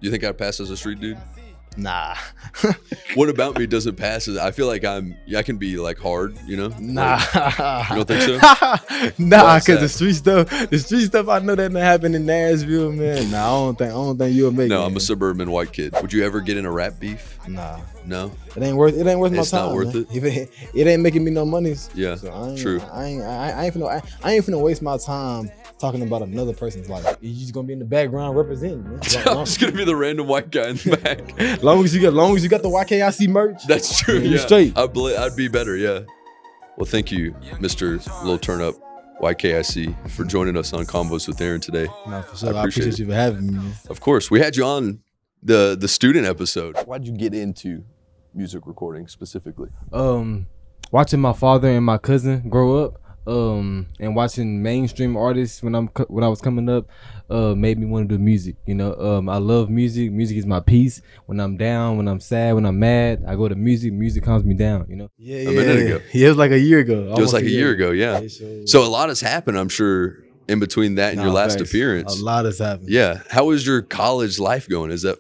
You think I'd pass as a street dude? Nah. What about me doesn't pass? I feel like I can be like hard, you know? Nah. Like, you don't think so? Nah, cause the street stuff I know that happened in Nashville, man. Nah, I don't think you'll make it. No, I'm a suburban white kid. Would you ever get in a rap beef? Nah. No? It ain't worth my time. It's not worth man. it? If it ain't making me no money. Yeah, So true. I ain't finna waste my time talking about another person's life. You just gonna be in the background representing, man. I'm just gonna be the random white guy in the back. long as you got the YKIC merch. That's true. You're Yeah, straight. I'd be better. Yeah. Well, thank you, Mr. Lil Turn Up Y.K.I.C, for joining us on Convos with Aaron today. No, for sure. I appreciate you for having me, man. Of course, we had you on the student episode. Why'd you get into music recording specifically? Watching my father and my cousin grow up, and watching mainstream artists when I was coming up, made me want to do music. You know, I love music. Music is my peace. When I'm down, when I'm sad, when I'm mad, I go to music. Music calms me down. You know. Yeah, A minute ago. Yeah, it was like a year ago. It was like a year ago. Yeah. So a lot has happened, I'm sure, in between that and your last appearance. A lot has happened. Yeah. How is your college life going? Is that?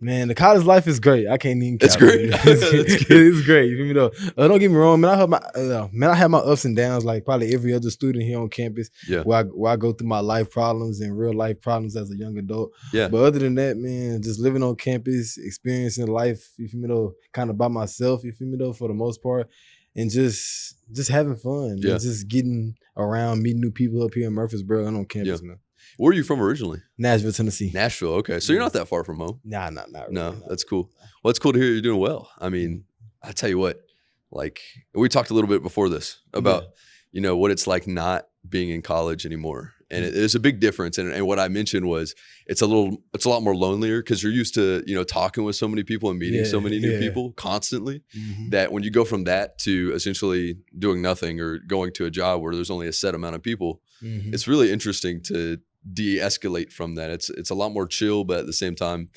Man, the college life is great. I can't even. It's great. It's great. You feel me though? Don't get me wrong, man. I have my ups and downs, like probably every other student here on campus. Yeah. Where I go through my life problems and real life problems as a young adult. Yeah. But other than that, man, just living on campus, experiencing life. You feel me though? Kind of by myself. You feel me though? For the most part, and just having fun. Yeah. And just getting around, meeting new people up here in Murfreesboro and on campus, man. Where are you from originally? Nashville, Tennessee. Nashville. Okay. So you're not that far from home. Nah, not really. No, that's cool. Well, it's cool to hear you're doing well. I mean, I tell you what, like we talked a little bit before this about, you know, what it's like not being in college anymore. And there's a big difference. And what I mentioned was it's a lot more lonelier because you're used to, you know, talking with so many people and meeting so many new people constantly that when you go from that to essentially doing nothing or going to a job where there's only a set amount of people, it's really interesting to de-escalate from that. It's a lot more chill, but at the same time,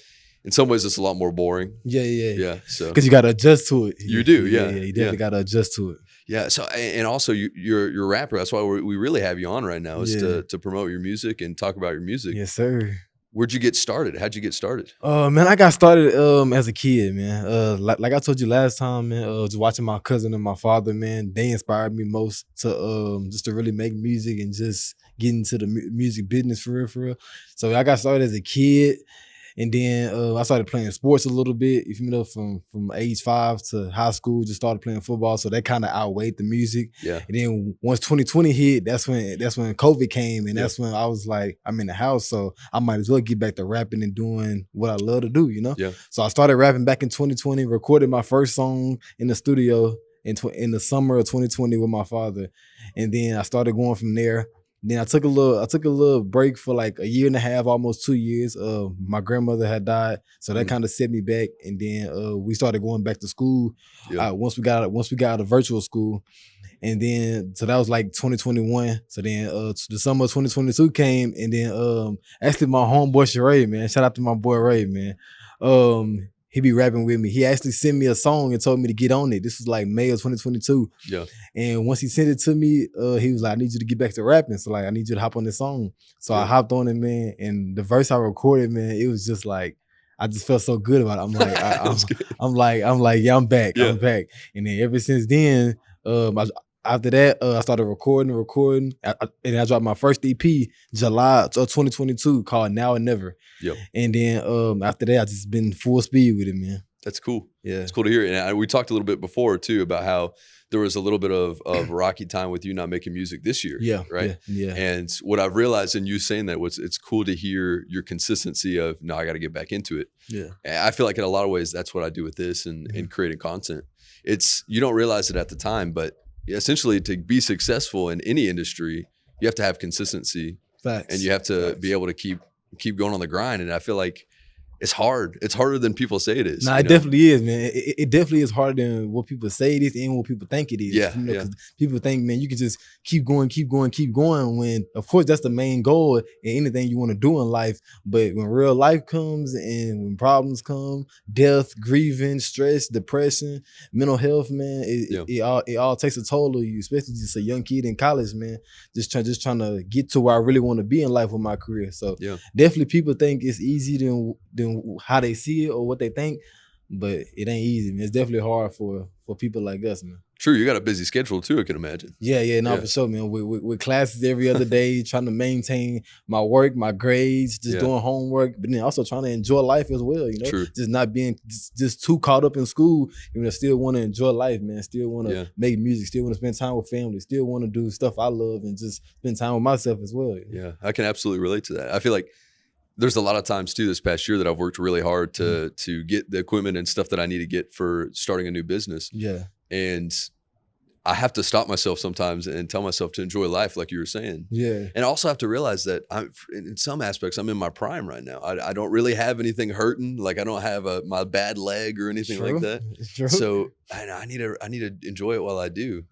in some ways, it's a lot more boring. Yeah. So because you got to adjust to it. You do. Yeah. You definitely got to adjust to it. Yeah. So and also you're a rapper. That's why we really have you on right now is to promote your music and talk about your music. Yes, sir. Where'd you get started? How'd you get started? Man, I got started as a kid, man. Like I told you last time, man. Just watching my cousin and my father, man. They inspired me most to just to really make music and just get into the music business for real, for real. So I got started as a kid. And then I started playing sports a little bit, you know, from age 5 to high school, just started playing football. So that kind of outweighed the music. Yeah. And then once 2020 hit, that's when COVID came. And that's when I was like, I'm in the house, so I might as well get back to rapping and doing what I love to do, you know? Yeah. So I started rapping back in 2020, recorded my first song in the studio in the summer of 2020 with my father. And then I started going from there. Then I took a little break for like a year and a half, almost 2 years. My grandmother had died, so that kind of set me back. And then we started going back to school. Once we got out of virtual school, and then so that was like 2021. So then the summer of 2022 came, and then actually my homeboy Sheree, man, shout out to my boy Ray, man. He be rapping with me. He actually sent me a song and told me to get on it. This was like May of 2022. Yeah. And once he sent it to me, he was like, I need you to get back to rapping. So like, I need you to hop on this song. So I hopped on it, man. And the verse I recorded, man, it was just like, I just felt so good about it. I'm like, I'm like, yeah, I'm back. I'm back. And then ever since then, after that, I started recording. And I dropped my first EP July of 2022 called Now or Never. Yep. And then after that, I just been full speed with it, man. That's cool. Yeah. It's cool to hear. And we talked a little bit before too about how there was a little bit of rocky time with you not making music this year. Yeah. Right. Yeah. And what I've realized in you saying that was it's cool to hear your consistency of, no, I got to get back into it. Yeah. And I feel like in a lot of ways, that's what I do with this and creating content. You don't realize it at the time, but essentially to be successful in any industry, you have to have consistency. Facts. And you have to be able to keep going on the grind. And I feel like it's hard. It's harder than people say it is. Nah, it definitely is, man. It definitely is harder than what people say it is and what people think it is. Yeah, you know, 'cause people think, man, you can just keep going, when, of course, that's the main goal in anything you want to do in life. But when real life comes and when problems come, death, grieving, stress, depression, mental health, man, it all takes a toll of you, especially just a young kid in college, man, just trying to get to where I really want to be in life with my career. So definitely people think it's easy than on how they see it or what they think. But it ain't easy, man. It's definitely hard for people like us, man. True, you got a busy schedule too, I can imagine. Yeah, no, for sure, man. With classes every other day, trying to maintain my work, my grades, just doing homework, but then also trying to enjoy life as well, you know? True. Just not being just too caught up in school, you know, still want to enjoy life, man. Still want to make music, still want to spend time with family, still want to do stuff I love and just spend time with myself as well. You know? Yeah, I can absolutely relate to that. I feel like there's a lot of times too this past year that I've worked really hard to get the equipment and stuff that I need to get for starting a new business. Yeah. And I have to stop myself sometimes and tell myself to enjoy life, like you were saying. Yeah. And I also have to realize that in some aspects, I'm in my prime right now. I don't really have anything hurting. Like I don't have my bad leg or anything like that. True. So I need to enjoy it while I do.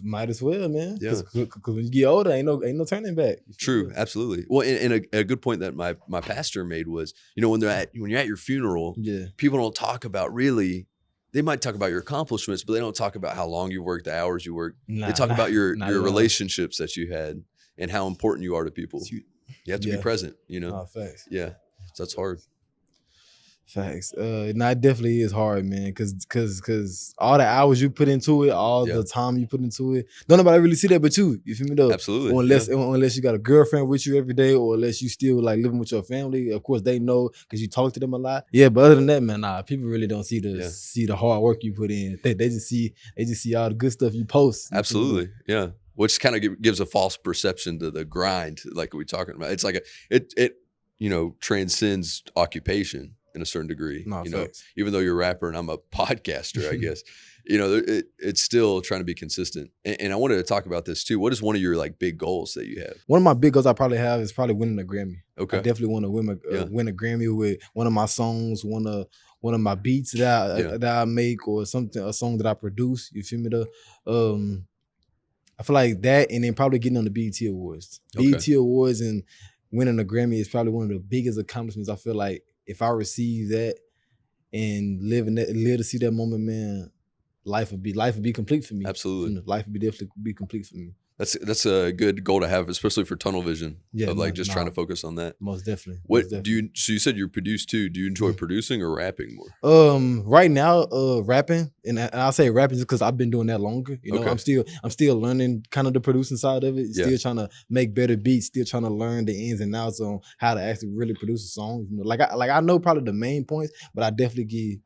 Might as well, man. Yeah. Because when you get older, ain't no turning back. True, absolutely. Well, and a good point that my pastor made was, you know, when you're at your funeral, people don't talk about really. They might talk about your accomplishments, but they don't talk about how long you worked, the hours you worked. They talk about your relationships that you had and how important you are to people. You have to be present, you know? Facts. Yeah. So that's hard. Facts. It definitely is hard, man. Cause all the hours you put into it, all the time you put into it, don't nobody really see that but you. You feel me though? Absolutely. Or unless you got a girlfriend with you every day, or unless you still like living with your family. Of course they know because you talk to them a lot. Yeah, but other than that, man, people really don't see the hard work you put in. They just see all the good stuff you post. Absolutely. Yeah. Which kind of gives a false perception to the grind, like we're talking about. It's like it you know, transcends occupation in a certain degree, you know, even though you're a rapper and I'm a podcaster, I guess, you know, it's still trying to be consistent. And I wanted to talk about this too. What is one of your like big goals that you have? One of my big goals I probably have is probably winning a Grammy. Okay. I definitely want to win a Grammy with one of my songs, one of my beats that I make, or a song that I produce. You feel me? I feel like that, and then probably getting on the BET Awards. BET Awards and winning a Grammy is probably one of the biggest accomplishments. I feel like if I receive that and live to see that moment, man, life would be complete for me. Absolutely. Life would definitely be complete for me. That's a good goal to have, especially for tunnel vision. Of like trying to focus on that. Most definitely. So you said you produce too. Do you enjoy producing or rapping more? Right now, rapping, and I'll say rapping just because I've been doing that longer. You know, I'm still learning kind of the producing side of it. Still trying to make better beats. Still trying to learn the ins and outs on how to actually really produce a song. You know, like I know probably the main points, but I definitely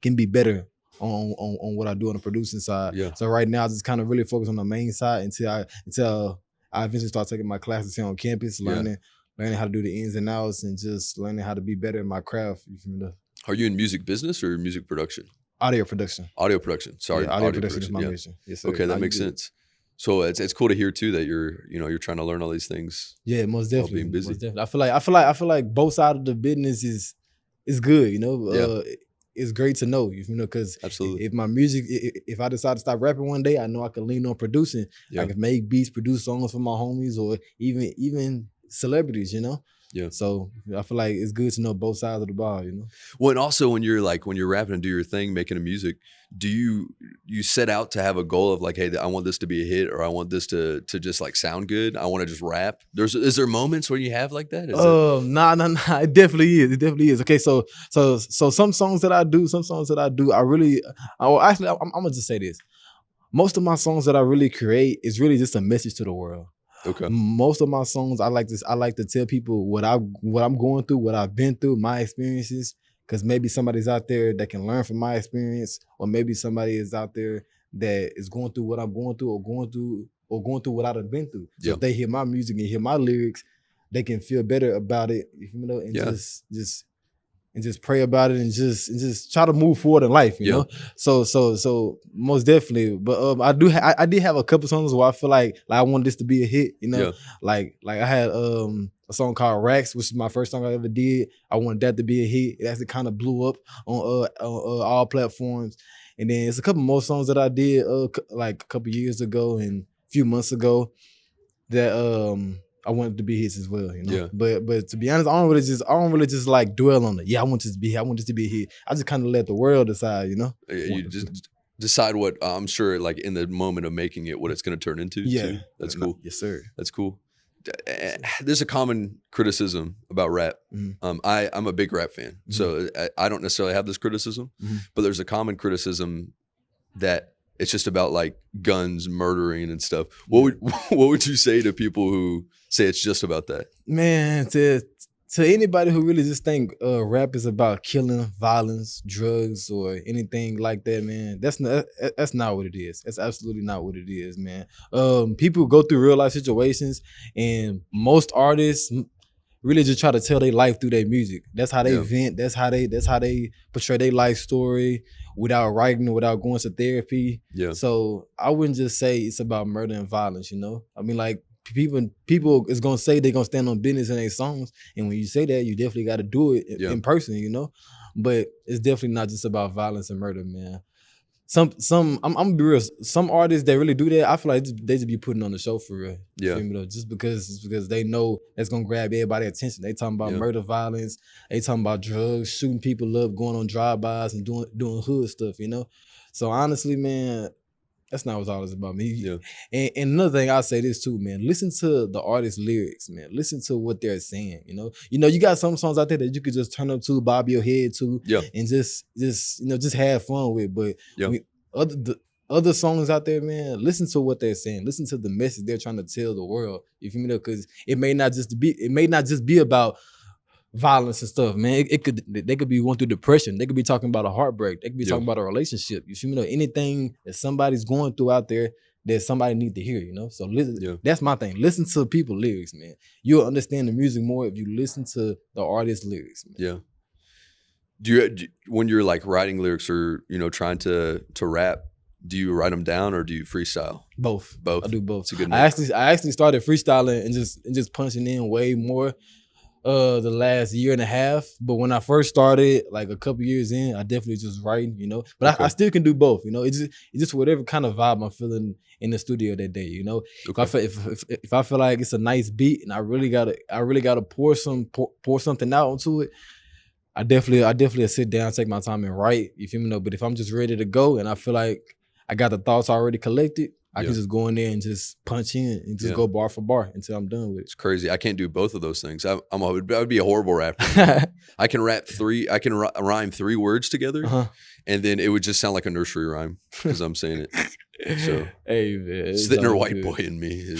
can be better on what I do on the producing side. Yeah. So right now I just kind of really focus on the main side until I eventually start taking my classes here on campus, learning how to do the ins and outs and just learning how to be better in my craft. You feel me? Are you in music business or music production? Audio production. Audio production. Sorry. Audio production is my mission. Yes, sir. Okay, that makes sense. So it's cool to hear too that you're trying to learn all these things. Yeah, most definitely. Being busy. Most definitely. I feel like both sides of the business is good, you know. It's great to know, you know, because if my music, if I decide to stop rapping one day, I know I can lean on producing. I can make beats, produce songs for my homies, or even celebrities, you know. Yeah. So I feel like it's good to know both sides of the ball, you know. Well, and also when you're rapping and do your thing, making a music, do you set out to have a goal of like, hey, I want this to be a hit, or I want this to just like sound good? I want to just rap. Is there moments where you have like that? Nah. It definitely is. It definitely is. Okay, so some songs that I do, I'm gonna just say this. Most of my songs that I really create is really just a message to the world. Okay. Most of my songs, I like to tell people what I'm going through, what I've been through, my experiences, because maybe somebody's out there that can learn from my experience, or maybe somebody is out there that is going through what I'm going through, or going through what I've been through. So if they hear my music and hear my lyrics, they can feel better about it, you know, and just pray about it and just try to move forward in life, you know. So most definitely. But I did have a couple songs where I feel like I wanted this to be a hit, you know. Like I had a song called Racks, which is my first song I ever did. I wanted that to be a hit. It actually kind of blew up on all platforms. And then it's a couple more songs that I did like a couple years ago and a few months ago that I want it to be hits as well, you know. Yeah. But to be honest, I don't really just like dwell on it. Yeah, I want this to be a hit. I just kind of let the world decide, you know. You just decide what I'm sure, like in the moment of making it, what it's going to turn into. Yeah, too. That's cool. Yes, sir. That's cool. there's a common criticism about rap. Mhm. I'm a big rap fan, so I don't necessarily have this criticism, but there's a common criticism that it's just about like guns, murdering, and stuff. What would you say to people who say it's just about that? Man, to anybody who really just think rap is about killing, violence, drugs, or anything like that, man, that's not what it is. That's absolutely not what it is, man. People go through real life situations, and most artists really just try to tell their life through their music. That's how they vent. That's how they portray their life story without writing or without going to therapy. Yeah. So I wouldn't just say it's about murder and violence. I mean, like people is gonna say they're gonna stand on business in their songs, and when you say that, you definitely got to do it in person. But it's definitely not just about violence and murder, man. I'm gonna be real. Some artists that really do that, I feel like they just be putting on the show for real. Yeah. Feel me though? Just because they know that's gonna grab everybody's attention. They talking about murder, violence. They talking about drugs, shooting people up, going on drive-bys, and doing hood stuff. So honestly, man, that's not what all it's about, me. Yeah. And another thing, I'll say this too, man. Listen to the artist's lyrics, man. Listen to what they're saying. You got some songs out there that you could just turn up to, bob your head to, and just have fun with. But other songs out there, man, listen to what they're saying. Listen to the message they're trying to tell the world. You feel me? Because it may not just be about violence and stuff, man. They could be going through depression. They could be talking about a heartbreak. They could be talking about a relationship. You feel me? Anything that somebody's going through out there that somebody needs to hear, So listen, that's my thing. Listen to people's lyrics, man. You'll understand the music more if you listen to the artist's lyrics, man. Yeah. Do you, when you're like writing lyrics or trying to rap, do you write them down or do you freestyle? Both. I do both. It's a good I actually started freestyling and just punching in way more the last year and a half. But when I first started, like a couple years in, I definitely just writing, But I still can do both, It's just whatever kind of vibe I'm feeling in the studio that day, Okay. If I feel like it's a nice beat and I really gotta pour something out onto it, I definitely sit down, take my time and write. You feel me? But if I'm just ready to go and I feel like I got the thoughts already collected, I can just go in there and just punch in and just go bar for bar until I'm done with it. It's crazy. I can't do both of those things. I would be a horrible rapper. I can rhyme 3 words together, and then it would just sound like a nursery rhyme because I'm saying it. So, hey man, the inner white boy in me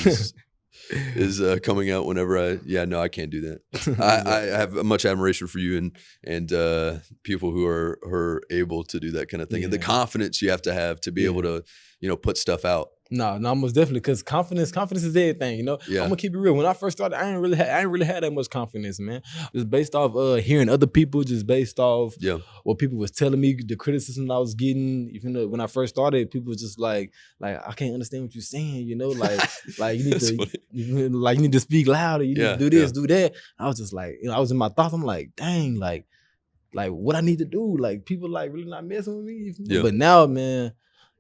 is coming out whenever I can't do that. I have much admiration for you and people who are able to do that kind of thing, and the confidence you have to be able to put stuff out. No, most definitely, because confidence is everything. I'm gonna keep it real. When I first started, I ain't really had that much confidence, man. Just based off hearing other people, just based off what people was telling me, the criticism I was getting. Even though when I first started, people was just like I can't understand what you're saying. Like you need to you need to speak louder. You need to do this, do that. I was just like, I was in my thoughts. I'm like, dang, like what I need to do. Like people like really not messing with me. But now, man,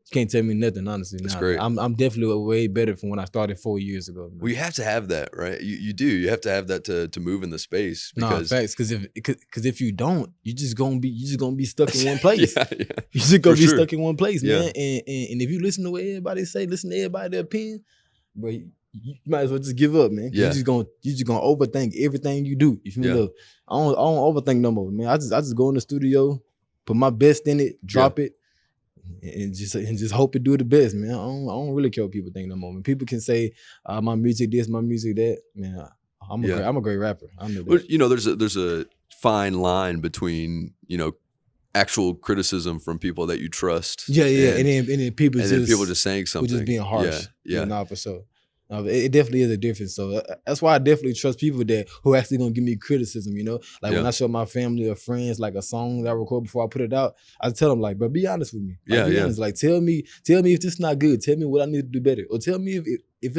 you can't tell me nothing, honestly. That's now, great. I'm definitely way better from when I started 4 years ago. Man. Well, you have to have that, right? You do. You have to have that to move in the space. Because facts. Because if you don't, you just gonna be stuck in one place. You just gonna be stuck in one place, man. And if you listen to what everybody say, listen to everybody's opinion, bro, you might as well just give up, man. You just gonna overthink everything you do. You feel me? Look, I don't overthink no more, man. I just go in the studio, put my best in it, drop it. And just hope it do the best, man. I don't really care what people think no more. When people can say my music this, my music that, man, I'm a great rapper. I know that. Well, there's a fine line between actual criticism from people that you trust. And then people just saying something, just being harsh. Yeah, for sure. It definitely is a difference. So that's why I definitely trust people who actually gonna give me criticism. When I show my family or friends like a song that I record before I put it out, I tell them like, bro, be honest with me. Be honest. Like tell me if this is not good. Tell me what I need to do better, or tell me if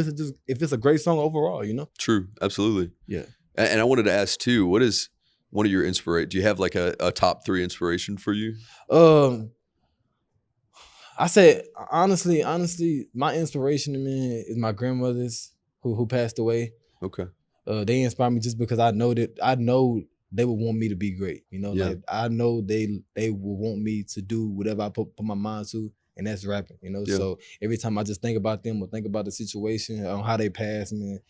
it's a great song overall. True, absolutely. Yeah. And I wanted to ask too, what is one of your inspiration? Do you have like a top 3 inspiration for you? I said honestly, my inspiration, man, is my grandmothers who passed away. Okay. They inspire me just because I know they would want me to be great. Like I know they will want me to do whatever I put my mind to, and that's rapping. So every time I just think about them or think about the situation on how they passed, man,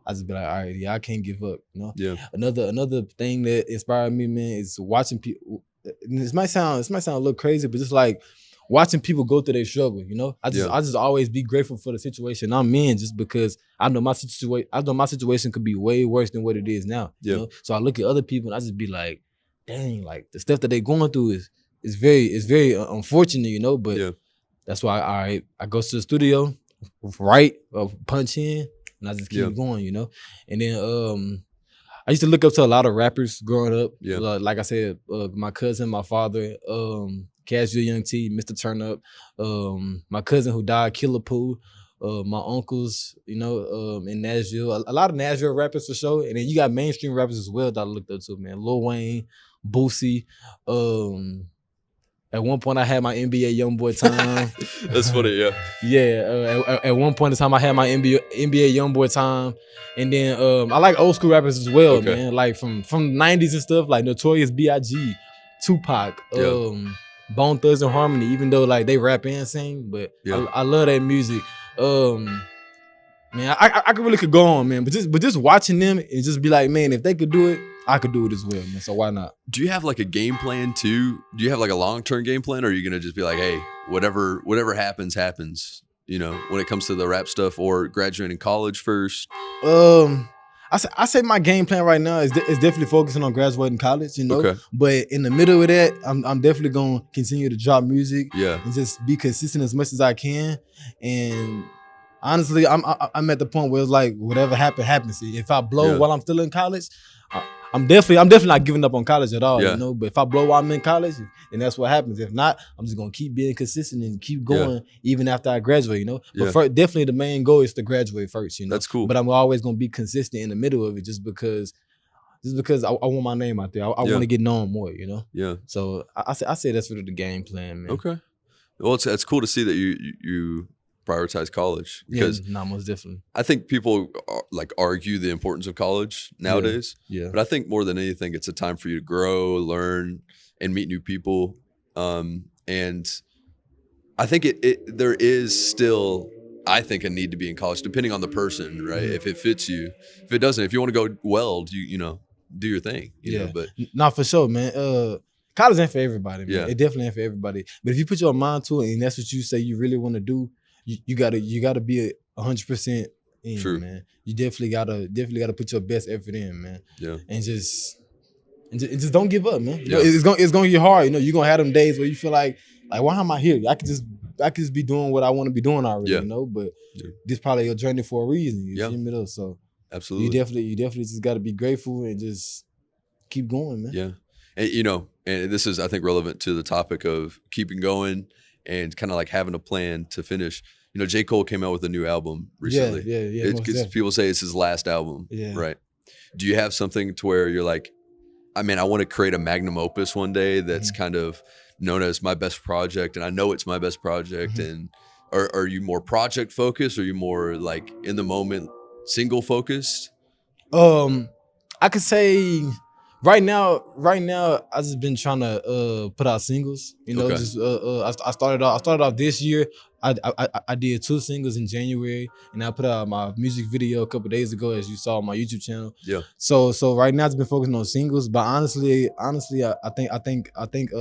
I just be like, all right, yeah, I can't give up. You know. Yeah. Another thing that inspired me, man, is watching people. This might sound a little crazy, but just like watching people go through their struggle. You know, I just always be grateful for the situation I'm in, just because I know my situation could be way worse than what it is now. Yeah. You know, so I look at other people and I just be like, dang, like the stuff that they going through is very unfortunate. You know, but that's why I go to the studio, write, punch in, and I just keep going. You know, and then I used to look up to a lot of rappers growing up. Yeah. Like I said, my cousin, my father, Casual Young T, Mr. Turn Up, my cousin who died, Killer Pooh, my uncles, you know, in Nashville. A lot of Nashville rappers for sure. And then you got mainstream rappers as well that I looked up to, man. Lil Wayne, Boosie, at one point, I had my NBA YoungBoy time. That's funny, yeah. Yeah, at one point in time, I had my NBA YoungBoy time, and then I like old school rappers as well, man. Like from the '90s and stuff, like Notorious B.I.G., Tupac, Bone Thugs and Harmony. Even though like they rap and sing, but I love that music. Man, I really could go on, man, but just watching them and just be like, man, if they could do it, I could do it as well, man. So why not? Do you have like a game plan too? Do you have like a long-term game plan, or are you gonna just be like, hey, whatever happens, you know, when it comes to the rap stuff, or graduating college first? I say my game plan right now is definitely focusing on graduating college, you know. Okay. But in the middle of that, I'm definitely gonna continue to drop music, and just be consistent as much as I can. And honestly, I'm at the point where it's like whatever happens. If I blow while I'm still in college, I'm definitely not giving up on college at all, you know. But if I blow while I'm in college, then that's what happens. If not, I'm just gonna keep being consistent and keep going even after I graduate, you know. But definitely the main goal is to graduate first, you know. That's cool. But I'm always gonna be consistent in the middle of it, just because I want my name out there. I want to get known more, you know. Yeah. So I say that's really the game plan, man. Okay. Well, it's cool to see that you prioritize college, because most definitely. I think people like argue the importance of college nowadays. Yeah. But I think more than anything, it's a time for you to grow, learn, and meet new people. And I think there is still, I think, a need to be in college, depending on the person, right? If it fits you. If it doesn't, if you want to go weld, you know, do your thing. You know, but not for sure, man. College ain't for everybody, man. It definitely ain't for everybody. But if you put your mind to it and that's what you say you really want to do, you gotta be 100% in. True. Man. You definitely gotta put your best effort in, man. Yeah. And just don't give up, man. You know, it's gonna get hard. You know, you're gonna have them days where you feel like why am I here? I could just be doing what I want to be doing already, you know. But this probably your journey for a reason. You see me though. So absolutely, you definitely just gotta be grateful and just keep going, man. Yeah. And you know, and this is, I think, relevant to the topic of keeping going and kind of like having a plan to finish. You know, J. Cole came out with a new album recently. Yeah. People say it's his last album, right? Do you have something to where you're like, I mean, I want to create a magnum opus one day that's kind of known as my best project, and I know it's my best project. And are you more project focused, or are you more like in the moment single focused? I could say right now I just been trying to put out singles, you know. Just I started off this year. I did 2 singles in January, and I put out my music video a couple days ago, as you saw on my YouTube channel. Yeah. So right now it's been focusing on singles, but honestly, I think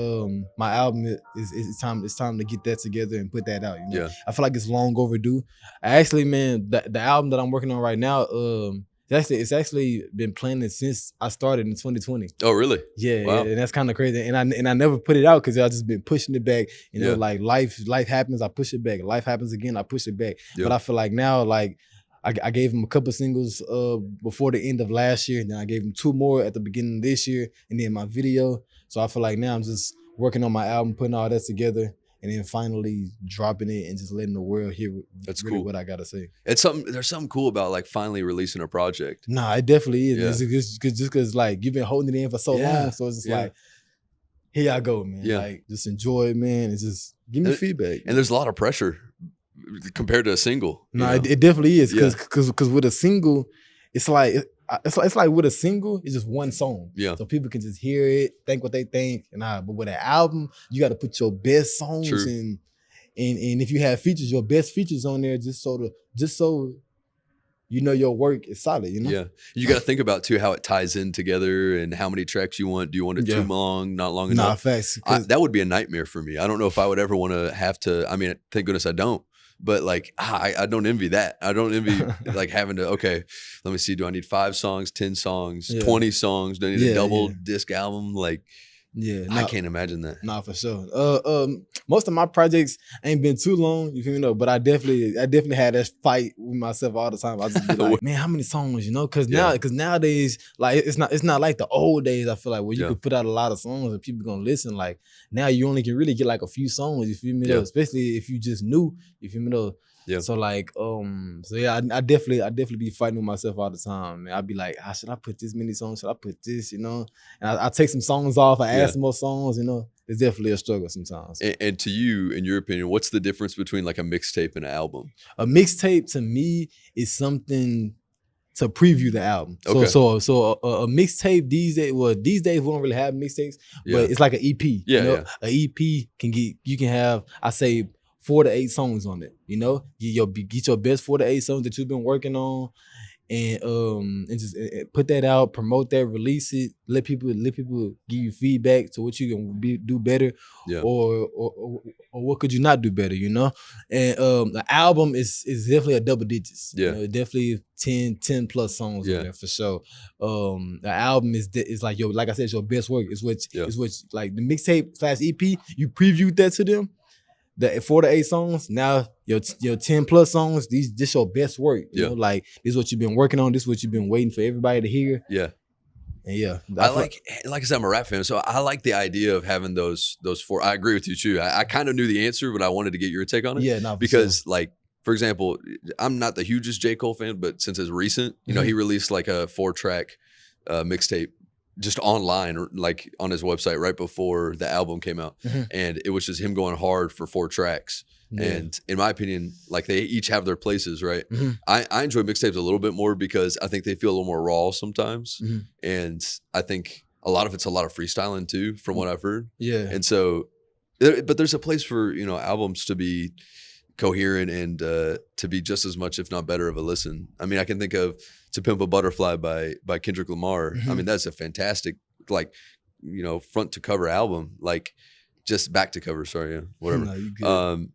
my album is time. It's time to get that together and put that out. You know? Yeah. I feel like it's long overdue. Actually, man, the album that I'm working on right now, it's actually been planning since I started in 2020. Oh, really? Yeah, wow. And that's kind of crazy. And I never put it out because I just been pushing it back. You know, like life happens, I push it back. Life happens again, I push it back. But I feel like now, like I gave him a couple singles before the end of last year, and then I gave him 2 more at the beginning of this year, and then my video. So I feel like now I'm just working on my album, putting all that together, and then finally dropping it and just letting the world hear really what I gotta say. It's there's something cool about like finally releasing a project. Nah, it definitely is. Yeah. Just because like you've been holding it in for so long, so it's just like, here I go, man. Yeah. Like just enjoy it, man, and just give me feedback. And there's a lot of pressure compared to a single. Nah, it definitely is, because with a single, it's like with a single, it's just one song. Yeah. So people can just hear it, think what they think, but with an album, you got to put your best songs and if you have features, your best features on there, just so you know your work is solid, you know? Yeah. You got to think about too how it ties in together and how many tracks you want. Do you want it too long, not long Nah, enough? facts. That would be a nightmare for me. I don't know if I would ever want to have to. I mean, thank goodness I don't. But like, I don't envy that. I don't envy like having to. Okay, let me see. Do I need 5 songs, 10 songs, 20 songs? Do I need a double disc album? Like, I can't imagine that. Nah, for sure. Most of my projects ain't been too long, you feel me? No, but I definitely had that fight with myself all the time. I just be like, man, how many songs, you know? Because nowadays, like it's not like the old days. I feel like where you could put out a lot of songs and people gonna listen. Like now, you only can really get like a few songs. You feel me? Though? Especially if you just new. You feel me? Though? Yeah. So like, I definitely be fighting with myself all the time, man. I'd be like, should I put this many songs? Should I put this? You know? And I take some songs off. I add some more songs. You know, it's definitely a struggle sometimes. And to you, in your opinion, what's the difference between like a mixtape and an album? A mixtape to me is something to preview the album. So a mixtape these days we don't really have mixtapes, but it's like an EP. Yeah, you know? An EP you can have, I say, 4 to 8 songs on it. You know, get your best 4 to 8 songs that you've been working on, and just put that out, promote that, release it, let people give you feedback to what you can do better, or what could you not do better, you know. And the album is definitely a double digits. You know, definitely 10 plus songs on there for sure. The album is like like I said, it's your best work. It's what like the mixtape / EP, you previewed that to them. The 4 to 8 songs, now your 10 plus songs, this your best work. You know, like this is what you've been working on, this is what you've been waiting for everybody to hear. Yeah. And I like I said, I'm a rap fan, so I like the idea of having those 4. I agree with you too. I kind of knew the answer, but I wanted to get your take on it. Yeah, because like, for example, I'm not the hugest J. Cole fan, but since it's recent, you know, he released like a 4-track mixtape just online, like on his website right before the album came out. And it was just him going hard for 4 tracks. And in my opinion, like they each have their places, right? I enjoy mixtapes a little bit more because I think they feel a little more raw sometimes. And I think a lot of it's a lot of freestyling too, from what I've heard. And so, but there's a place for, you know, albums to be coherent and to be just as much, if not better, of a listen. I mean, I can think of To Pimp a Butterfly by Kendrick Lamar. I mean, that's a fantastic, like, you know, front to cover album, like just back to cover, sorry, whatever. No, you good.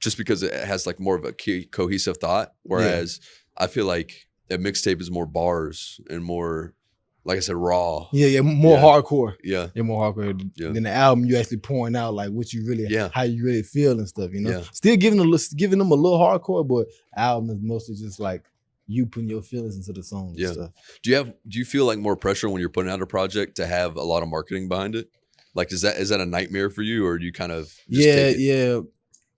Just because it has like more of a cohesive thought, whereas I feel like a mixtape is more bars and more, like I said, raw. More hardcore. Yeah, more hardcore. Than the album, you actually pouring out like what you really, how you really feel and stuff. You know, still giving them a little hardcore, but album is mostly just like you putting your feelings into the songs. And stuff. Do you feel like more pressure when you're putting out a project to have a lot of marketing behind it? Like, is that a nightmare for you, or do you kind of just take it?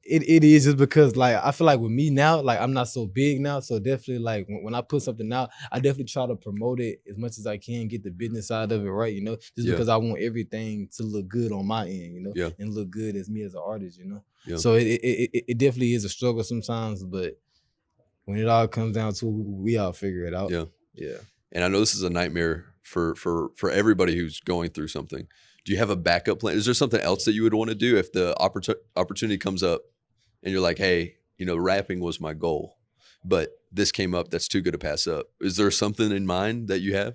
It is, just because like I feel like with me now, like I'm not so big now, so definitely like when I put something out, I definitely try to promote it as much as I can, get the business side of it right, you know, just because I want everything to look good on my end, you know, and look good as me as an artist, you know. So it definitely is a struggle sometimes, but when it all comes down to it, we all figure it out. Yeah. And I know this is a nightmare for everybody who's going through something. Do you have a backup plan? Is there something else that you would want to do if the opportunity comes up and you're like, hey, you know, rapping was my goal, but this came up that's too good to pass up? Is there something in mind that you have?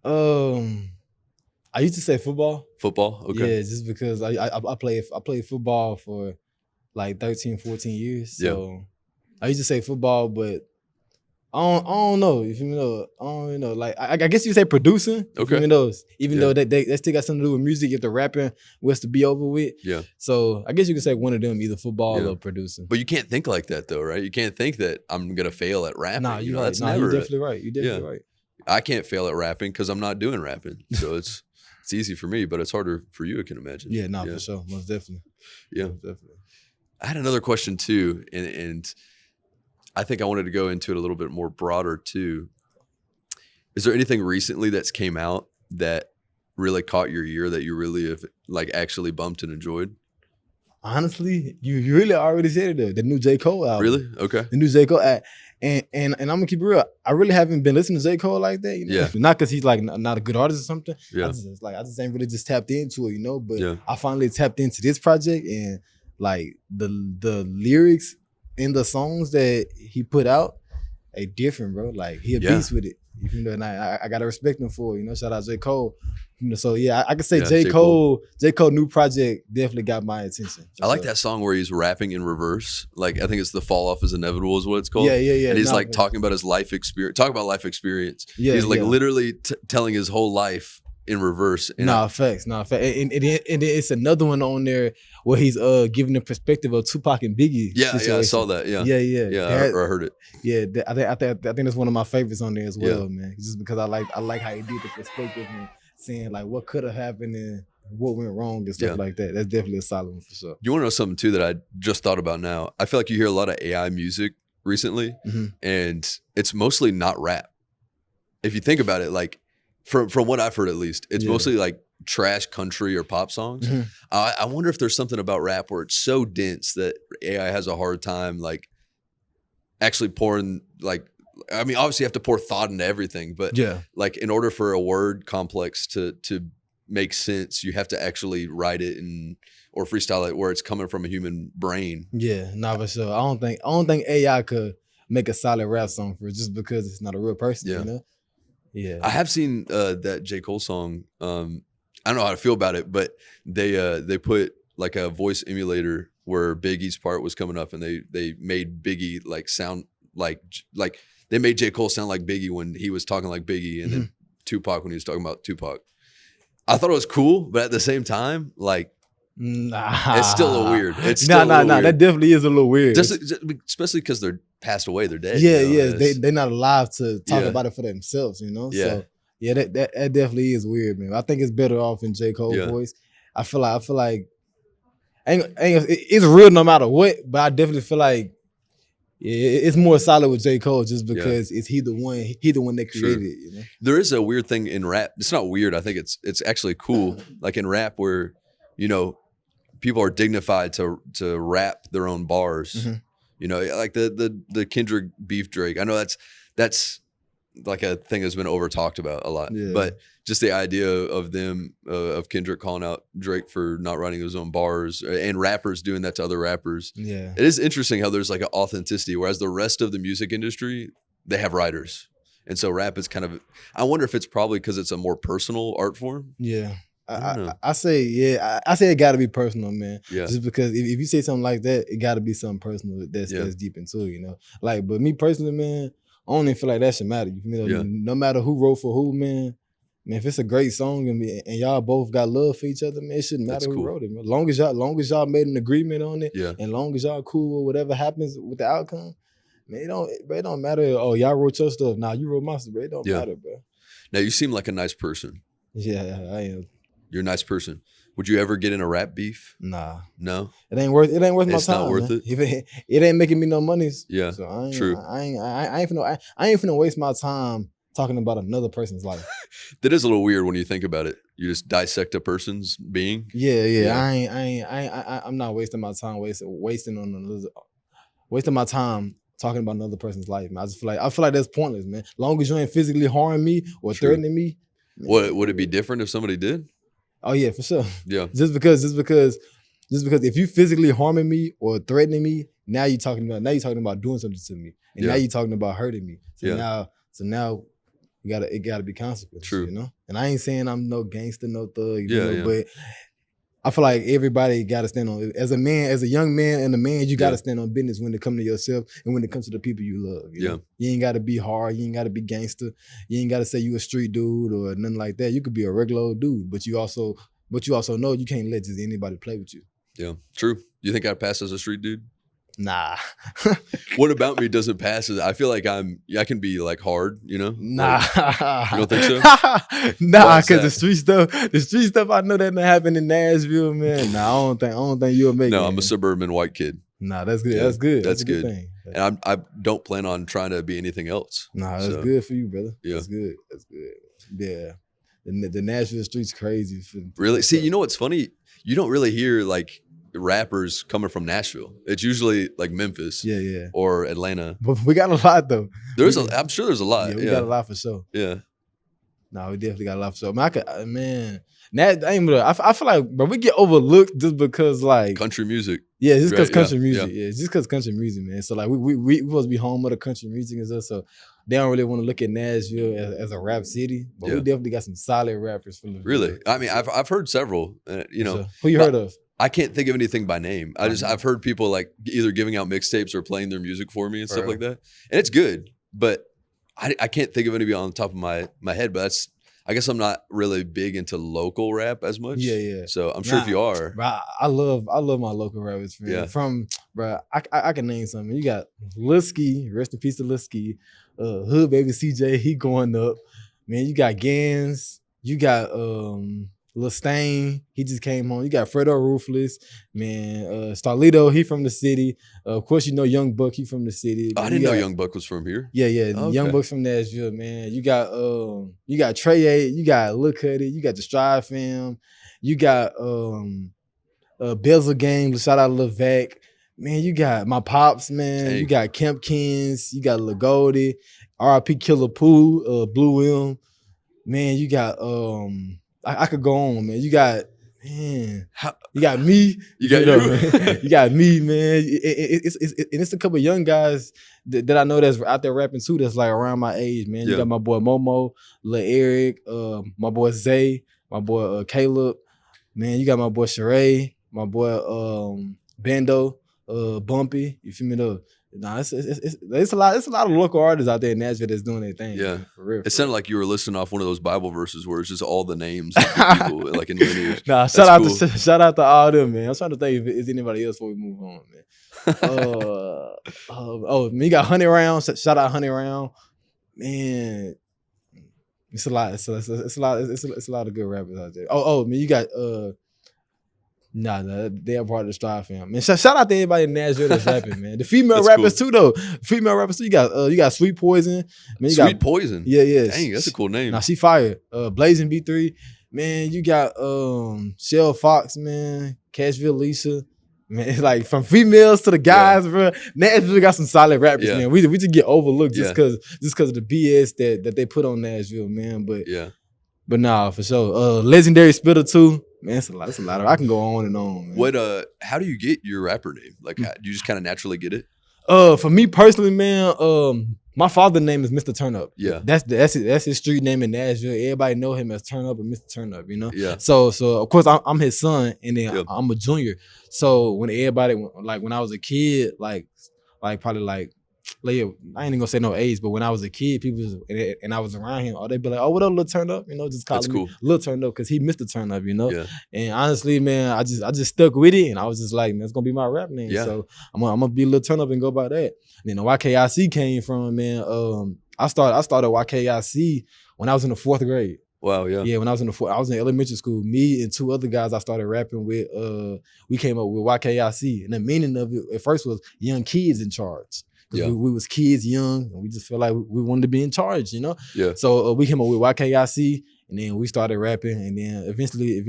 I used to say football. Football? Okay. Yeah, just because I played football for like 13, 14 years. So I used to say football, but I don't know. If you know, I don't know. Like I guess you say producing. Okay. Even though they still got something to do with music. If the rapping was to be over with. Yeah. So I guess you could say one of them, either football or producing. But you can't think like that though, right? You can't think that I'm gonna fail at rapping. Nah, you're right. That's never. You're definitely right. You're definitely right. I can't fail at rapping because I'm not doing rapping. So it's easy for me, but it's harder for you, I can imagine. Yeah, for sure. Most definitely. Yeah. Most definitely. I had another question too, and I think I wanted to go into it a little bit more broader too. Is there anything recently that's came out that really caught your ear that you really have like actually bumped and enjoyed? Honestly, you really already said it. The new J. Cole album. Really? Okay. The new J. Cole, and I'm gonna keep it real. I really haven't been listening to J. Cole like that. You know? Not because he's like not a good artist or something. I just ain't really just tapped into it, you know. But I finally tapped into this project, and like the lyrics in the songs that he put out, different, bro. Like he a Yeah. beast with it. You know, and I gotta respect him for it. You know, shout out J. Cole. You know, so yeah, I can say Yeah, J. J. Cole new project definitely got my attention. I like that song where he's rapping in reverse. Like I think it's "The Fall Off Is Inevitable" is what it's called. Yeah. And he's Nah, like talking about his life experience. Talk about life experience. Yeah, he's like yeah. literally telling his whole life in reverse. And facts. And then it's another one on there where he's giving the perspective of Tupac and Biggie. Yeah, situation. I saw that. Yeah, That, I heard it. Yeah, I think that's one of my favorites on there as well, Yeah. man. Just because I like how he did the perspective and saying like what could have happened and what went wrong and stuff like that. That's definitely a solid one for sure. You want to know something too that I just thought about now? I feel like you hear a lot of AI music recently, and it's mostly not rap. If you think about it, like from what I've heard at least, it's mostly like trash country or pop songs. I wonder if there's something about rap where it's so dense that AI has a hard time like actually pouring like. I mean, obviously you have to pour thought into everything, but like in order for a word complex to make sense, you have to actually write it or freestyle it where it's coming from a human brain. Yeah, for sure. I don't think AI could make a solid rap song for it just because it's not a real person, you know? Yeah. I have seen that J. Cole song. I don't know how to feel about it, but they put like a voice emulator where Biggie's part was coming up and they made Biggie like sound like they made J. Cole sound like Biggie when he was talking like Biggie and then Tupac when he was talking about Tupac. I thought it was cool, but at the same time, like, it's still a little weird. It's still weird. That definitely is a little weird. Especially because they're passed away, they're dead. They're not alive to talk about it for themselves, you know? So, yeah, that definitely is weird, man. I think it's better off in J. Cole's voice. I feel like it's real no matter what, but I definitely feel like it's more solid with J. Cole just because it's he the one that created it. You know? There is a weird thing in rap. It's not weird. I think it's actually cool. Like in rap where, you know, people are dignified to rap their own bars. You know, like the Kendrick beef Drake. I know that's like a thing that's been over talked about a lot. But just the idea of them of Kendrick calling out Drake for not writing his own bars and rappers doing that to other rappers. It is interesting how there's like an authenticity, whereas the rest of the music industry, they have writers. And so rap is kind of, I wonder if it's probably because it's a more personal art form. I say it got to be personal, man. Just because if you say something like that, it got to be something personal that's deep into it, you know. Like, but me personally, man, I don't even feel like that should matter. You know, no matter who wrote for who, man. If it's a great song and y'all both got love for each other, man, it shouldn't matter who wrote it. Man. Long as y'all made an agreement on it, and long as y'all cool with whatever happens with the outcome, man, it don't matter. Oh, y'all wrote your stuff. Nah, you wrote my stuff, bro. It don't matter, bro. Now you seem like a nice person. Yeah, I am. You're a nice person. Would you ever get in a rap beef? Nah. No? It ain't worth my time. It's not worth it. It ain't making me no money. Yeah. So I ain't, true. I ain't finna waste my time talking about another person's life. That is a little weird when you think about it. You just dissect a person's being. Yeah. I'm not wasting my time wasting my time talking about another person's life, man. I feel like that's pointless, man. Long as you ain't physically harming me or threatening me. Man, would it be different if somebody did? Oh yeah, for sure. Yeah. Just because if you physically harming me or threatening me, now you're talking about doing something to me, and now you're talking about hurting me. So now it gotta be consequences. True. You know. And I ain't saying I'm no gangster, no thug. You know, but I feel like everybody gotta stand on. As a young man and a man, you gotta stand on business when it comes to yourself and when it comes to the people you love. You know? You ain't gotta be hard. You ain't gotta be gangster. You ain't gotta say you a street dude or nothing like that. You could be a regular old dude, but you also know you can't let just anybody play with you. Yeah, true. You think I'd pass as a street dude? Nah. What about me doesn't pass? I feel like I can be like hard, you know? Nah. Like, you don't think so? Nah, because the street stuff I know that happened in Nashville, man. Nah, I don't think you'll make it. No, I'm a suburban white kid. Nah, that's good. Yeah, that's good. That's a good. Thing. And I don't plan on trying to be anything else. Nah, that's good for you, brother. Yeah. That's good. Yeah. The Nashville street's crazy. Really? See, you know what's funny? You don't really hear like rappers coming from Nashville. It's usually like Memphis, or Atlanta. But we got a lot though. I'm sure there's a lot. Yeah, we got a lot for sure. Yeah. No, we definitely got a lot for sure. I feel like, bro, we get overlooked just because like country music. Yeah, just because Right, yeah, country music. Yeah, just because country music, man. So like we supposed to be home of the country music and stuff. So they don't really want to look at Nashville as a rap city, but we Yeah. definitely got some solid rappers from the Really? Ville. I mean, I've heard several, you For know, sure. Who you but heard of? I can't think of anything by name. By name. I've heard people like either giving out mixtapes or playing their music for me and For stuff real. like that, and it's good, but I can't think of anybody on the top of my head. But I guess I'm not really big into local rap as much. Yeah. So I'm sure if you are, Bro, I love my local rappers, man. Yeah. From bro, I can name something. You got Lil Ski, rest in peace to Lil Ski, Hood Baby CJ, he going up. Man, you got Gans, you got Lil Stain, he just came home. You got Fredo Ruthless, man, Starlito, he from the city. Of course, you know Young Buck, he from the city. I Man, didn't you know got- Young Buck was from here. Yeah, Okay. Young Bucks from Nashville, man. You got Trey A, you got Lil Cuddy, you got the Strive Fam, you got Bezel Game, shout out Lil Vac. Man, you got my pops, man. Dang. You got Kempkins, you got Lil Goldie, R.I.P. Killer Pooh, Blue M. Man, you got I could go on, man. You got man. You got me. You got know, you? man. You got me, man. It's a couple of young guys that I know that's out there rapping too. That's like around my age, man. You Yeah. got my boy Momo, Lil Eric, my boy Zay, my boy Caleb. Man, you got my boy Sheree, my boy Bando, Bumpy. You feel me though? Nah, it's a lot. It's a lot of local artists out there in Nashville that's doing their thing. Yeah. Man, for real. It sounded like you were listing off one of those Bible verses where it's just all the names of the people, like in lineage. Nah, That's cool. shout out to all them, man. I'm trying to think if it's anybody else before we move on, man. Man, you got Honey Round. Shout out Honey Round, man. It's a lot. It's a lot. It's a lot of good rappers out there. Man, you got they are part of the Strive fam. Man, shout out to everybody in Nashville that's rapping, man. The female That's rappers cool. too, though. Female rappers too. You got Sweet Poison. Man, you Sweet got Poison. yeah. Dang, that's a cool name. Nah, she fired. Blazing B3. Man, you got Shell Fox, man. Cashville Lisa. Man, it's like from females to the guys, bro. Nashville got some solid rappers, Yeah. man. We just get overlooked just Yeah. because of the BS that they put on Nashville, man. But nah, for sure. Legendary Spitter too. Man, it's a lot of I can go on and on, man. how do you get your rapper name? Like, do you just kind of naturally get it? For me personally, man, my father's name is Mr.Turn Up. Yeah. That's his street name in Nashville. Everybody know him as Turn Up and Mr. Turn Up, you know? Yeah. So of course I'm his son, and then Yep. I'm a junior. So when everybody, like when I was a kid, like probably like I ain't even gonna say no age, but when I was a kid, people and I was around him, they'd be like, "Oh, what up, Lil Turn Up?" You know, just That's calling me cool. Lil Turn Up because he Mr. Turn Up, you know. Yeah. And honestly, man, I just stuck with it, and I was just like, man, it's gonna be my rap name. Yeah. So I'm gonna be Lil Turn Up and go by that. And then the Y.K.I.C came from, man. I started Y.K.I.C when I was in the 4th grade. Wow. Yeah. Yeah, when I was I was in elementary school. Me and 2 other guys I started rapping with. We came up with Y.K.I.C. And the meaning of it at first was young kids in charge. Because Yeah. we was kids young, and we just felt like we wanted to be in charge, you know? Yeah. So we came up with Y.K.I.C. and then we started rapping, and then eventually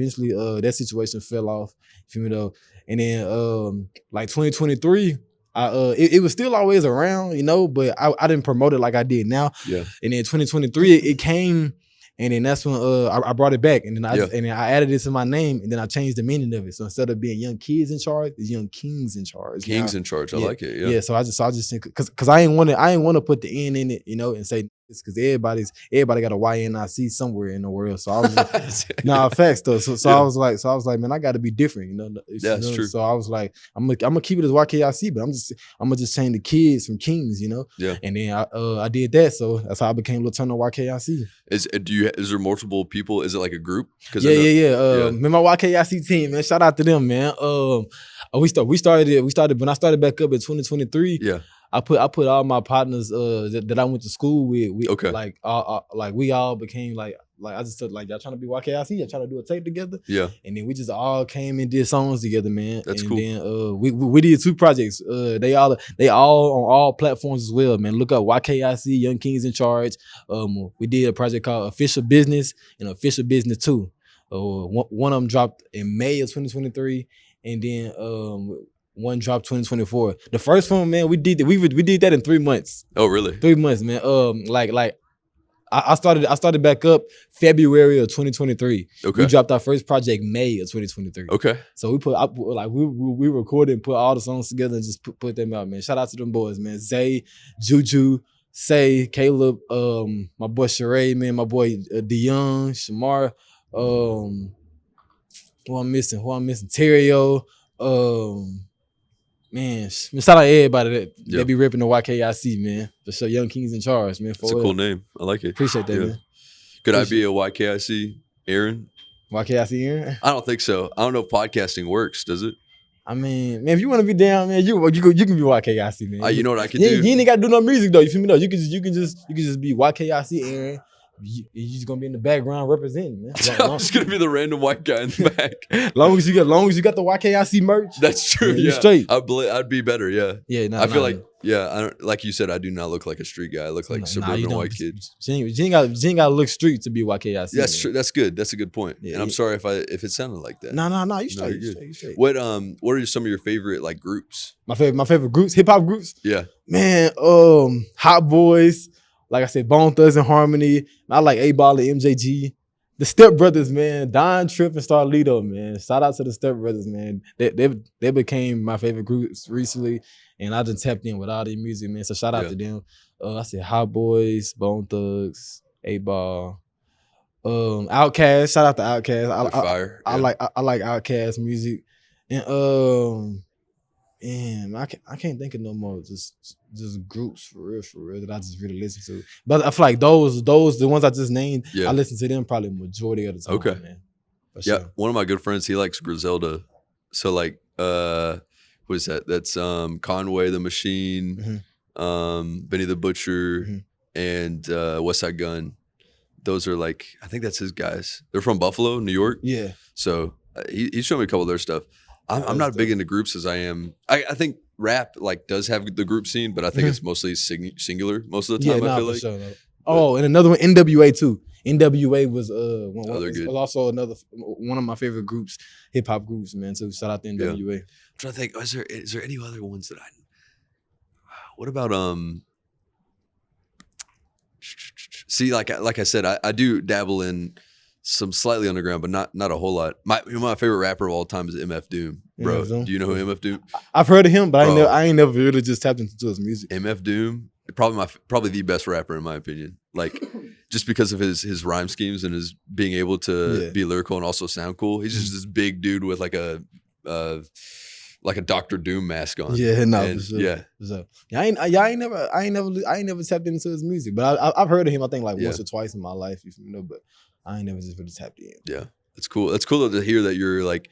that situation fell off. You feel me though? And then like 2023, it was still always around, you know, but I didn't promote it like I did now. Yeah. And then 2023 it came, and then that's when I brought it back, and then I added it to my name, and then I changed the meaning of it. So instead of being young kids in charge, it's young kings in charge. Kings now. in charge. I Yeah. like it. Yeah. Yeah, so I just think because I ain't want to put the N in it, you know, and say this because everybody got a YNIC somewhere in the world. So I was like, nah, facts though. So Yeah. I was like, man, I got to be different, you know. Yeah, it's true. So I was like, I'm gonna keep it as YKIC, but I'm gonna just change the kids from Kings, you know. Yeah. And then I did that, so that's how I became Lil Turn Up Y.K.I.C. Is there multiple people? Is it like a group? Yeah. Yeah. Man, my YKIC team, man. Shout out to them, man. We started when I started back up in 2023. Yeah. I put all my partners that I went to school with. Okay. Like we all became like I just said, like, y'all trying to be YKIC, y'all trying to do a tape together. Yeah. And then we just all came and did songs together, man. That's and cool. Then we did 2 projects. They all on all platforms as well, man. Look up YKIC, Young Kings in Charge. We did a project called Official Business and Official Business 2. One of them dropped in May of 2023, and then one dropped 2024. The first one, man, we did that in 3 months. Oh, really? 3 months, man. I started back up February of 2023. Okay. We dropped our first project May of 2023. Okay. So we recorded and put all the songs together and just put them out, man. Shout out to them boys, man. Zay, Juju, Say, Caleb, my boy Sheree, man, my boy DeYoung, Shamar, who I'm missing? Terrio, man, shout out to everybody that be ripping the Y.K.I.C, man. For sure, Young Kings in Charge, man. That's a cool name. I like it. Appreciate that, man. Could I be a Y.K.I.C Aaron? Y.K.I.C Aaron? I don't think so. I don't know if podcasting works. Does it? I mean, man, if you want to be down, man, you can be Y.K.I.C, man. You know what I can do? You ain't got to do no music though. You feel me though? You can just be Y.K.I.C Aaron. You just gonna be in the background representing, man. I'm just gonna be the random white guy in the back. long as you got the YKIC merch. That's true. You straight. I'd be better. Yeah. Yeah. I feel like I don't, like you said. I do not look like a street guy. I look like suburban white kid. You ain't got to look street to be YKIC. That's true. That's good. That's a good point. Yeah, and I'm sorry if it sounded like that. No. You straight. You straight. What are some of your favorite like groups? My favorite groups, hip hop groups. Yeah. Man, Hot Boys. Like I said, Bone Thugs and Harmony. I like A-Ball and MJG. The Step Brothers, man. Don, Trip, and Starlito, man. Shout out to the Step Brothers, man. They became my favorite groups recently, and I just tapped in with all their music, man. So shout out to them. I said Hot Boys, Bone Thugs, A-Ball, Outkast. Shout out to Outkast. Fire. I like Outkast music, and man, I can't think of no more just groups for real that I just really listen to. But I feel like those the ones I just named, I listen to them probably majority of the time. Okay. Man. For yeah. Sure. One of my good friends, he likes Griselda. So like what is that? That's Conway the Machine, Benny the Butcher, and Westside Gunn. Those are like, I think that's his guys. They're from Buffalo, New York. Yeah. So he showed me a couple of their stuff. I'm not big into groups as I am. I think rap like does have the group scene, but I think it's mostly singular most of the time. I feel like. Sure, no. Oh, and another one, NWA too. NWA was was also another one of my favorite groups, hip hop groups, man. So shout out to NWA. Yeah. I'm trying to think. Is there any other ones that I? What about See, like I said, I do dabble in some slightly underground, but not a whole lot. My favorite rapper of all time is MF Doom, bro. Do you know who MF Doom? I've heard of him, but I ain't never really just tapped into his music. MF Doom, probably the best rapper in my opinion. Like just because of his rhyme schemes and his being able to be lyrical and also sound cool. He's just this big dude with like a Dr. Doom mask on. Yeah, no, and, for sure. Yeah. So, I ain't never tapped into his music, but I've heard of him. I think like once or twice in my life, you know. But I ain't never just really tapped in. Yeah, that's cool. That's cool to hear that you're like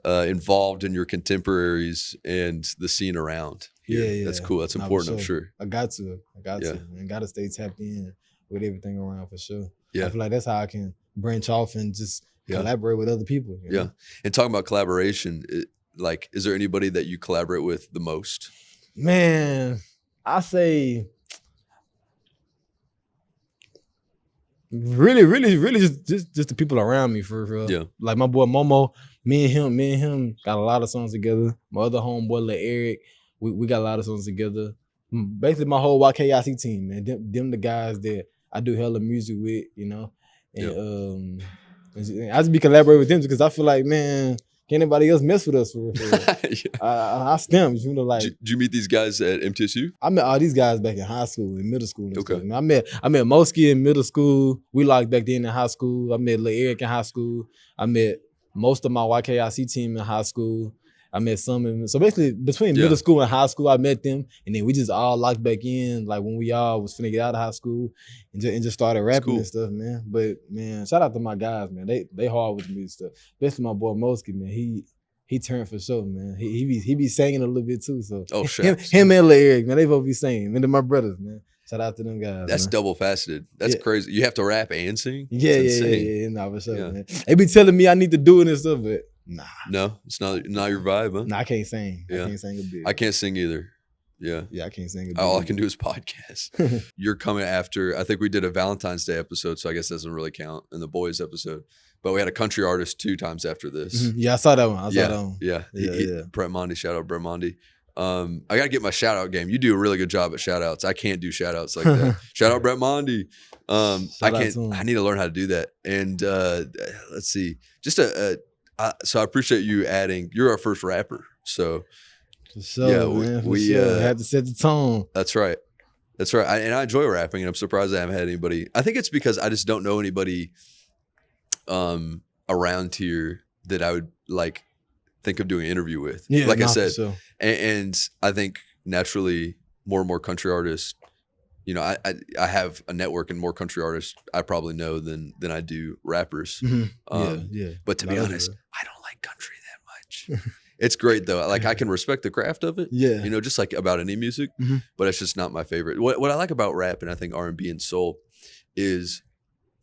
involved in your contemporaries and the scene around. Yeah, that's cool. That's important. I'm sure. I got to, and got to stay tapped in with everything around for sure. Yeah, I feel like that's how I can branch off and just collaborate with other people. You know? And talking about collaboration. Like, is there anybody that you collaborate with the most? Man, I say really just the people around me for real. Yeah. Like my boy Momo, me and him got a lot of songs together. My other homeboy Lil Eric, we got a lot of songs together. Basically my whole Y.K.I.C team, man. Them the guys that I do hella music with, you know. And I just be collaborating with them because I feel like, man, can't anybody else mess with us for real? I stem, you know, like. Did you meet these guys at MTSU? I met all these guys back in high school and middle school. And stuff. I met Mosky in middle school. We locked back then in high school. I met Lil Eric in high school. I met most of my Y.K.I.C team in high school. I met some so basically between middle school and high school, I met them, and then we just all locked back in like when we all was finna get out of high school and just started rapping and stuff, man. But man, shout out to my guys, man. They hard with the music stuff. Especially my boy Mosky, man. He turned for sure, man. He be singing a little bit too. So him and Lil Eric, man, they both be singing. And they're my brothers, man. Shout out to them guys. That's double faceted. That's crazy. You have to rap and sing? Yeah, nah, for sure, man. They be telling me I need to do it and stuff, but nah. No, it's not your vibe, huh? Nah, I can't sing. I can't sing a bit. I can't sing either. Yeah, I can't sing a bit. All I can do is podcast. You're coming after, I think we did a Valentine's Day episode, so I guess that doesn't really count, in the boys episode. But we had a country artist 2 times after this. Yeah, I saw that one. Yeah. Brett Mondy, shout out Brett Mondy. I got to get my shout out game. You do a really good job at shout outs. I can't do shout outs like that. Shout out Brett Mondy. I Shout out can't. to him. I need to learn how to do that. And let's see. Just so I appreciate you adding. You're our first rapper, so For sure, yeah, man. For we sure. Had to set the tone. that's right. That's right. And I enjoy rapping, and I'm surprised I haven't had anybody. I think it's because I just don't know anybody around here that I would like think of doing an interview with. Yeah, like I for said, sure. and I think naturally more and more country artists. You know, I have a network and more country artists I probably know than I do rappers. Yeah. But to be that's honest, real. I don't like country that much. It's great though. Like I can respect the craft of it. Yeah. You know, just like about any music, but it's just not my favorite. What I like about rap and I think R&B and soul is,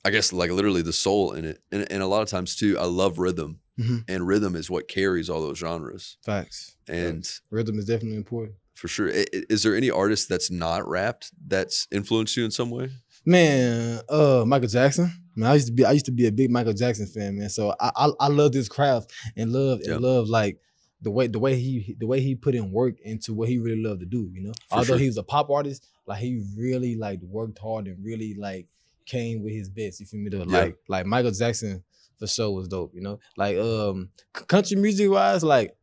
I guess, like literally the soul in it. And a lot of times too, I love rhythm, and rhythm is what carries all those genres. Facts. And rhythm is definitely important. for sure. Is there any artist that's not rapped that's influenced you in some way? Man, Michael Jackson. Man, I used to be a big Michael Jackson fan, man. So I love this craft and love like the way he put in work into what he really loved to do, you know. Although he was a pop artist, like he really like worked hard and really like came with his best. You feel me? Though? Like Michael Jackson for sure was dope, you know. Like country music wise, like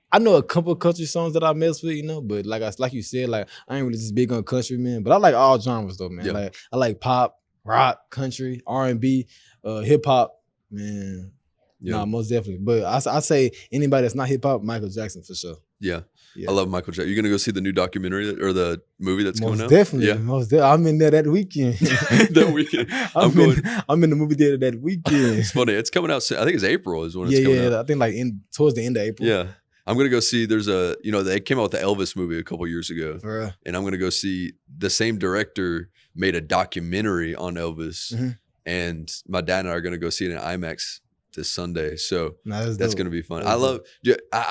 I know a couple of country songs that I mess with, you know, but like you said, like I ain't really just big on country, man. But I like all genres though, man. Yeah. Like I like pop, rock, country, R&B, hip hop, man. Yeah. Nah, most definitely. But I say anybody that's not hip hop, Michael Jackson for sure. Yeah. I love Michael Jackson. You gonna go see the new documentary or the movie that's coming out? Definitely. Yeah. Most definitely. I'm in there that weekend. That weekend. I'm in the movie theater that weekend. It's funny. It's coming out soon. I think it's April is when it's coming out. I think like towards the end of April. Yeah. I'm gonna go see. There's they came out with the Elvis movie a couple years ago, For real. and I'm gonna go see. The same director made a documentary on Elvis, and my dad and I are gonna go see it in IMAX this Sunday. So that's gonna be fun. I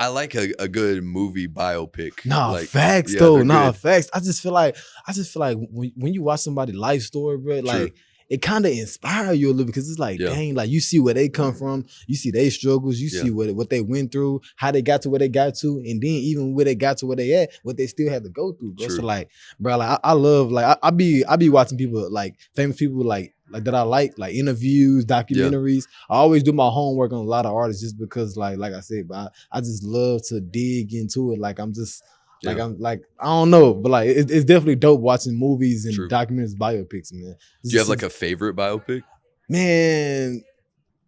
like a good movie biopic. Facts though. Facts. I just feel like when you watch somebody's life story, bro, like it kind of inspire you a little because it's like, dang, like you see where they come from, you see their struggles, you see what they went through, how they got to where they got to, and then even where they got to where they at, what they still had to go through, bro. So like, bro, like I love, like I be watching people, like famous people, like that I like interviews, documentaries. I always do my homework on a lot of artists just because like I said, but I just love to dig into it. Like I'm just like I'm like I don't know, but like it's definitely dope watching movies and documentaries, biopics, man. Do you have like a favorite biopic? Man,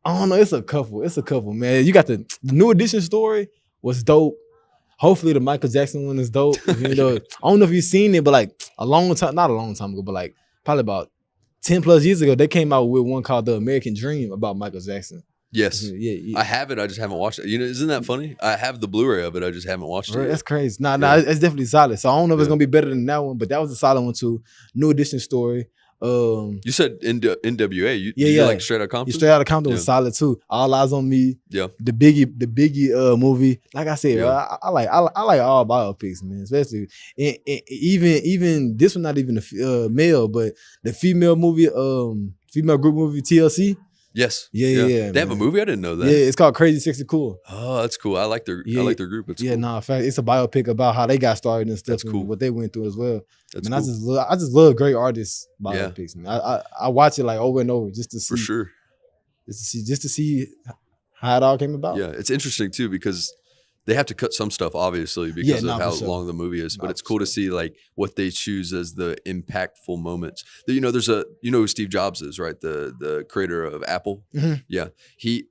I don't know. It's a couple, man. You got the New Edition story was dope. Hopefully the Michael Jackson one is dope. You know, I don't know if you've seen it, but like not a long time ago, but like probably about 10 plus years ago, they came out with one called The American Dream about Michael Jackson. Yes. I have it. I just haven't watched it. You know, isn't that funny? I have the Blu-ray of it. I just haven't watched it. That's crazy. Nah, it's definitely solid. So I don't know if it's gonna be better than that one, but that was a solid one too. New Edition story. You said NWA. You like Straight Outta Compton? Straight Outta Compton was solid too. All Eyes on Me. Yeah. The Biggie movie. Like I said, I like all biopics, man. Especially even this one, not even a male, but the female movie, female group movie TLC. Yes. Yeah. They have a movie? I didn't know that. Yeah, it's called Crazy Sexy Cool. Oh, that's cool. I like their group. It's cool. In fact, it's a biopic about how they got started and stuff. That's cool. And what they went through as well. That's cool. I just love great artists biopics, man. I watch it like over and over just to see. For sure. Just to see how it all came about. Yeah, it's interesting too because they have to cut some stuff obviously because of how long the movie is. But it's cool to see like what they choose as the impactful moments. You know, who Steve Jobs is, right? The creator of Apple. Yeah,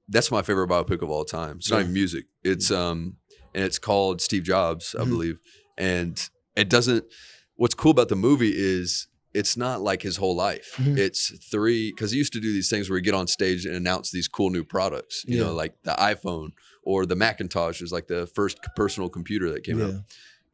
that's my favorite biopic of all time. It's not even music. It's and it's called Steve Jobs, I believe. And it doesn't. What's cool about the movie is it's not like his whole life. It's because he used to do these things where he get on stage and announce these cool new products. You know, like the iPhone. Or the Macintosh was like the first personal computer that came out.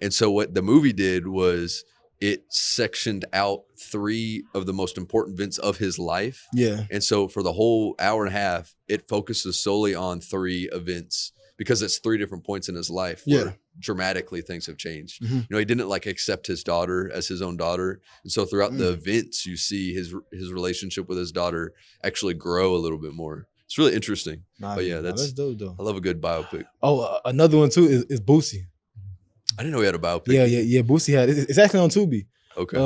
And so what the movie did was it sectioned out 3 of the most important events of his life. Yeah. And so for the whole hour and a half, it focuses solely on 3 events because it's 3 different points in his life where dramatically things have changed. You know, he didn't like accept his daughter as his own daughter. And so throughout the events, you see his relationship with his daughter actually grow a little bit more. It's really interesting. But yeah, that's dope though. I love a good biopic. Oh, another one too is Boosie. I didn't know he had a biopic. Yeah. Boosie had it's actually on Tubi. Okay.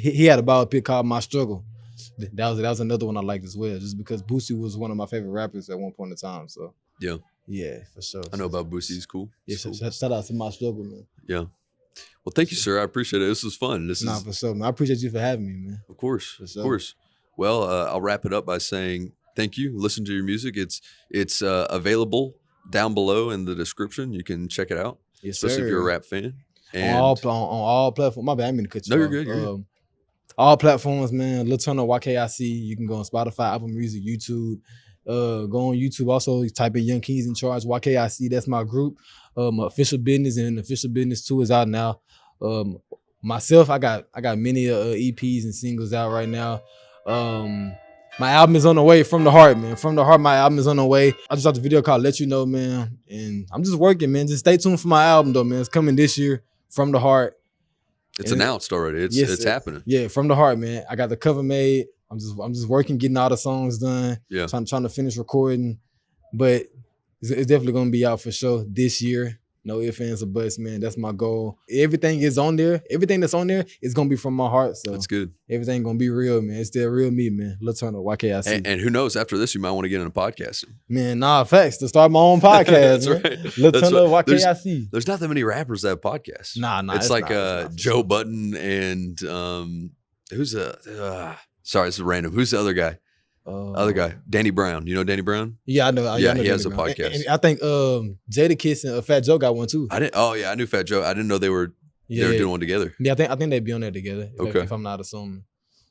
he had a biopic called My Struggle. That was another one I liked as well, just because Boosie was one of my favorite rappers at one point in time. So yeah, for sure. I know about Boosie. He's cool. Yeah, cool. Shout out to My Struggle, man. Yeah. Well, thank you, sir. I appreciate it. This was fun. For sure, man. I appreciate you for having me, man. Of course, of course. Well, I'll wrap it up by saying thank you. Listen to your music. It's available down below in the description. You can check it out, especially if you're a rap fan. And on all platforms. My bad, I didn't mean to cut you off. You're good. All platforms, man. Lil Turn Up Y.K.I.C. You can go on Spotify, Apple Music, YouTube. Go on YouTube. Also, type in Young Kings in Charge, Y.K.I.C. That's my group. My Official Business and Official Business 2 is out now. Myself, I got many EPs and singles out right now. My album is on the way. From the Heart, man. From the Heart, my album is on the way. I just dropped a video called Let You Know, man. And I'm just working, man. Just stay tuned for my album, though, man. It's coming this year. From the Heart. It's announced already. It's happening. Yeah, From the Heart, man. I got the cover made. I'm just working, getting all the songs done. Yeah. Trying to finish recording. But it's definitely gonna be out for sure this year. No ifs, ands, or buts, man. That's my goal. Everything is on there. Everything that's on there is gonna be from my heart. So that's good. Everything gonna be real, man. It's still real me, man. Lil Turn Up Y.K.I.C. And who knows? After this, you might want to get into podcasting. Man, facts. To start my own podcast. That's man. right. Lil Turn Up Y.K.I.C. There's not that many rappers that have podcasts. Nah. It's like Joe Budden and who's sorry, this is random. Who's the other guy? Other guy, Danny Brown. You know Danny Brown? Yeah, I know. Yeah, I know he has a Brown. podcast. And I think Jada and Fat Joe got one too. I didn't. Oh yeah, I knew Fat Joe. I didn't know they were doing one together. Yeah, I think they'd be on there together. If I'm not assuming.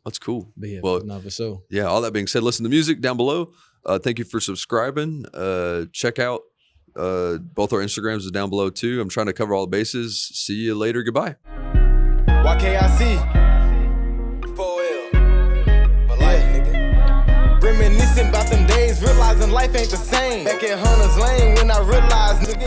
That's cool. But yeah, well, for sure. Yeah. All that being said, listen to music down below. Thank you for subscribing. Check out both our Instagrams is down below too. I'm trying to cover all the bases. See you later. Goodbye. Y.K.I.C. Reminiscing about them days, realizing life ain't the same. Back at Hunter's Lane when I realized nigga